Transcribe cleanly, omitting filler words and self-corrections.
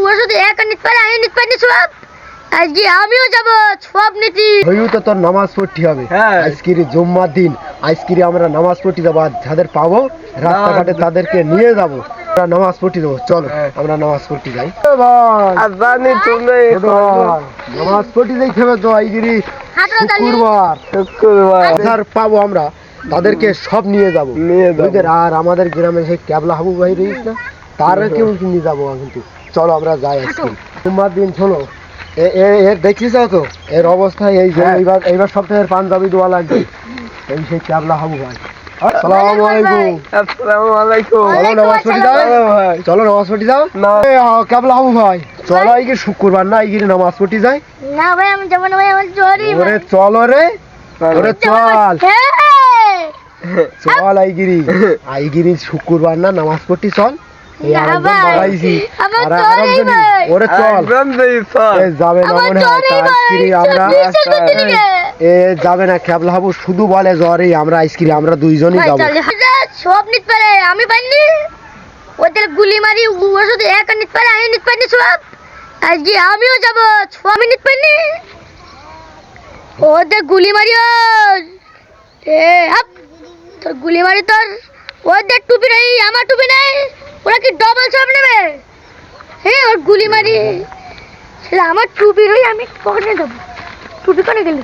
ওর সাথে এক নিতে পারে আমি নিতে পারি সব আজকে আমিও যাব সব নীতি হইও তো তোর নামাজ পড়তে হবে। আজকে জুম্মার দিন, আজকে আমরা নামাজ পড়তে যাবো। আর যাদের পাবো রাস্তাঘাটে তাদেরকে নিয়ে যাবো, আমরা নামাজ পড়তে যাবো। চলো আমরা নামাজ পড়তে যাই। নামাজ পড়তে যাই খেবে তো আইগিরি শুক্রবার পাবো আমরা, তাদেরকে সব নিয়ে যাবো। আর আমাদের গ্রামে সেই ক্যাবলা হাবু ভাই রয়েছে না, তারকেও নিয়ে যাবো। কিন্তু চলো আমরা যাই আজকে জুম্মার দিন। শোনো দেখছিস তো এর অবস্থায়, এই যে এইবার সপ্তাহের পাঞ্জাবি দোয়া লাগবে। এই সেই ক্যাবলা হাবু ভাই। আসসালামু আলাইকুম। আসসালামু আলাইকুম। চলো নামাজ পড়তে যাও, চলো নামাজ পড়তে যাও। ক্যাবলা হাবু ভাই চলো, এই শুক্রবার না, এই নামাজ পড়তে যাই। না ভাই আমি যাব না ভাই, আমার জোরই ওরে চলো রে, ওরে চল চল আইগিরি শুক্রবার না, নামাজ পড়তে চল। ওরে চল যাবে না মনে হয় আমরা যাবে না। ক্যাবলা হাবু শুধু বলে জ্বরে আমরা আইসক্রিম, আমরা দুইজনই যাবো। সব নিতে পারে আমি পাইনি, ওদের গুলি মারি ওর সাথে এক নিতে পারে আমি নিতে পারিনি সব আজকে আমিও যাব সব আমি নিতে পারিনি। ওদের গুলি মারি তোর গুলি মারি তোর, ওদের টুপি নেই আমার টুপি নেই, ওরা কি ডবল সব নেবে? হ্যাঁ ওর গুলি মারি আমার টুপি রই, আমি কখনো যাবো টুপি কোনে গেলে